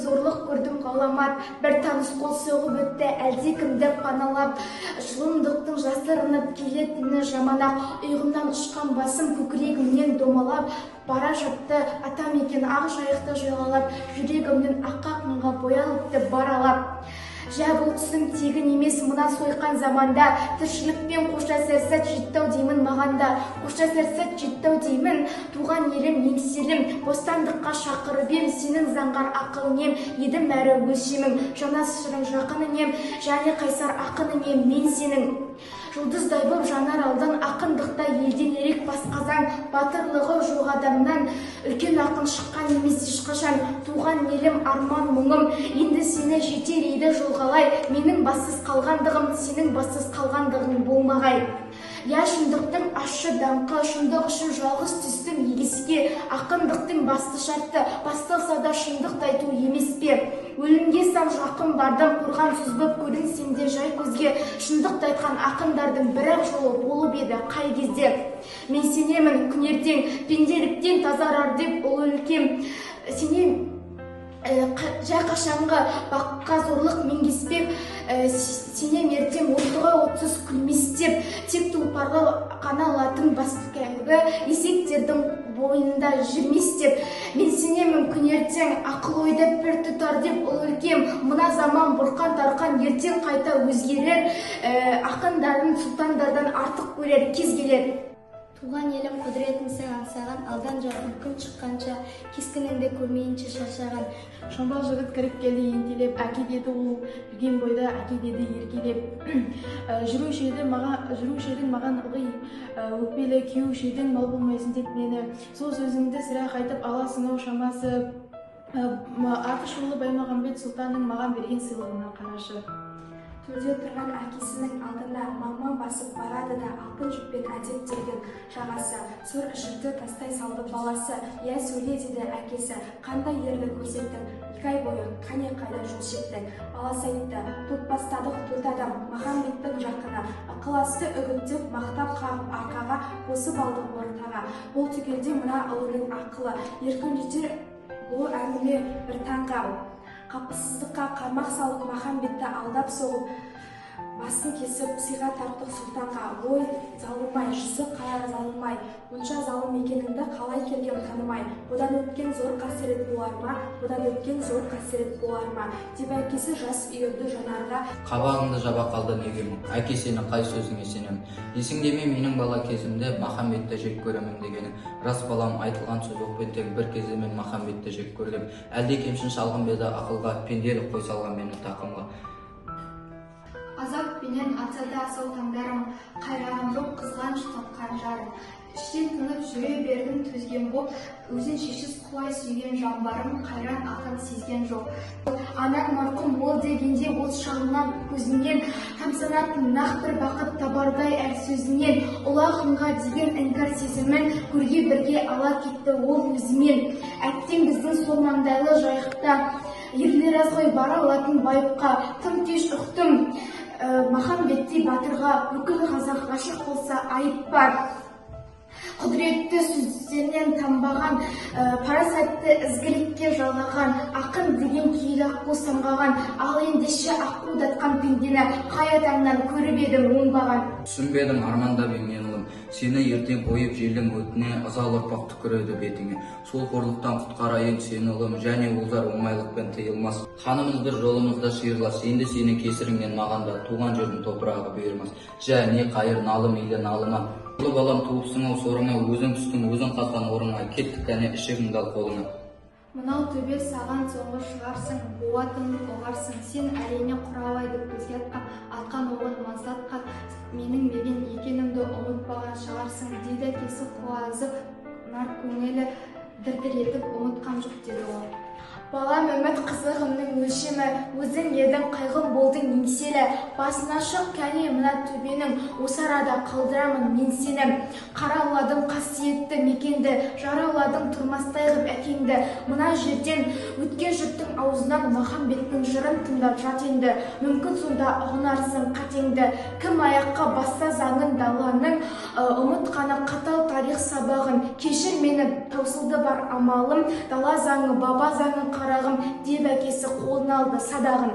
зорлық көрдім ғаламат, бір таныс қол соғып өтті әлде кімді паналап. Зұлымдықтың жасырынып келетіні жаман-ақ, ұйқымнан ұшқан басым көкірегімнен домалап, бара жатты атам екен ақ жайықты жағалап, жүрегімнің аққа қанға боялыпты баралап. Жә бұл түсім тегін емес мына сойқан заманда, тіршілікпен қоштасар сәт жетті-ау деймін мағанда. Қоштасар сәт жетті-ау деймін, туған елім еңселім, бостандыққа шақырып ем, сенің заңғар ақылың ем, едім әрі өлшемің, жанашырың жақының ем, және қайсар ақының ем, мен сенің. Жұлдыздай боп жанар алдың ақындықта елден ерек басқазан, батырлығы жоқ адамнан үлкен ақын шыққан емес ешқашан. Туған елім арман мұңым, енді сені жетер еді жолғалай, менің бассыз қалғандығым, сенің бассыз қалғандығың болмағай. Я шындықтың ащы даңқы, шындық үшін жалғыз түстім егеске, ақындықтың басты шарты, басталса да шындықты айту емес пе? Өлімге сан жақын бардым, қорған сөз боп көрінсем де жай көзге, шындықты айтқан ақындардың бір-ақ жолы болып еді қай кезде. Мен сенемін күн ертең, пенделіктен тазарар деп ол өлкем, сенем жай қашанғы баққа зорлық менгеспеп, сенем ертең оттыға отсыз күлмес деп, тек тұлпарға қана алатын басқайғы есектердің бойында жүрмес деп. Мен сенемін күн ертең ақыл ойда пір тұтар деп ол өлкем, мына заман бұрқан тарқан ертең қайта өзгерер, ақындардың сұлтандардан артық көрер кез келер. Туған елім құдіретін сен аңсаған, алдан жақын күн шыққанша, кескініңді көрмейінше шаршаған. Шомбал жігіт кіріп келді ентелеп, әке деді ол жүрген бойда, әке деді еркелеп. Жүруші едің маған ылғи, өкпелі кеуші едің мал болмайсың деп мені. Сол сөзіңді сірә қайтып аласың-ау шамасы. Аты шулы Баймағамбет сұлтанның маған берген сыйлығына қарашы. Төрде тұрған әкесінің алдында маман басып барады да алтын жіппен әдеп терген жағасы. Сұр ішікті тастай салды баласы. Я сөйле деді әкесі, қандай ерлік көрсеттің, 2 ай бойы қане қайда жол шектің. Баласы айтты, топ бастадық 4 адам, Махамбеттің жақыны, ықыласты үгіттеп мақтап қағып арқаға, қосып алдық ортаға. Бұл түгелде мына ұлының ақылы, еркін жетер бұл әңгіме бір таңға. Қапысыздыққа қармақ салып Махамбетті алдап соғып, басын кесіп сыйға тарттық сұлтанға. Ой, залымай, жүзі қара залымай, мұнша залым екеніңді қалай келгем танымай. Бұдан өткен зор қасірет болар ма, бұдан өткен зор қасірет болар ма, деп әкесі жас үйірді жанарға. Қабағыңды жаба қалды негем, әке сені қай сөзіңе сенем. Есіңдеме менің бала кезімде Махамбетті жек көремін дегені. Рас балам, айтылған сөз оқпен тек бір кезде мен Махамбетті жек көргем. Әлде кемшін шалғын беді ақылға, пенделік қой салған мені тақымға. Азап пенен атса да асау таңдарым, қайраған жоқ қызғаныш тапқан жарым. Іштен тынып жүре бердім төзген боп, өзін шешіз құлай сүйген жамбарым, қайран ақын сезген жоқ. Анаң марқұм бол дегенде от шағынан көзінен, тамсанатын нақ бір бақыт табардай әр сөзінен, ұлы ақынға деген іңкәр сезімін көрге бірге ала кетті ол өзімен. Әттең біздің сол маңдайлы жайықта ерлер аз ғой бара алатын байыпқа. Тым кеш ұқтым Махамбеттей батырға, бүкіл қазақ ғашық болса айып бар. Құдіретті сөздерінен тамбаған, парасатты ізгілікке жалғаған, ақын деген киелі аққу самғаған, ал ендеше аққу датқан пендені қай атаңнан көріп едім оңбаған. Түсінбедім армандап емен ұлым, сені ертең қойып желдің өтіне, ызалы ұрпақ түкіреді бетіңе. Сол қорлықтан құтқарайын сені ұлым, және олар оңайлықпен тыйылмас. Қанымыз бір жолымызда шиырлас, енді сені кесіріңнен мағанда, туған жердің топырағы бұйырмас. Жә не қайыр налым ейлі налыма. Ұлы балам туыпсың-ау сорыңа, өзің түстің, өзің қазған орыңа, кеттік кәне ішігіңді ал қолыңа. Мынау төбе саған соңғы шығарсың, буатыңды ұғарсың, сен әрине құралайды көзге атқан оғын маздатқан, менің берген екенімді ұмытпаған шығарсың, дейді әкесі құлазып, нар көңілі дір-дір етіп ұмытқан жоқ деді ол. Балам үміт қызығымның өлшемі, өзің едің қайғым болдың еңселі, басына шық кәне мына төбенің, осы арада қалдырамын мен сені. Қарауладың қасиетті мекенді, жарауладың тұрмастай ғып әкеңді, мына жерден өткен жұрттың аузынан Махамбеттің жырын тыңдап жат енді, мүмкін сонда ұғынарсың қатеңді. Кім аяққа басса заңын даланың, ұмытқаны қатал тарих сабағын, кешір мені таусылды бар амалым, дала заңы, баба заңын қарағым деп әкесі қолына алды садағын.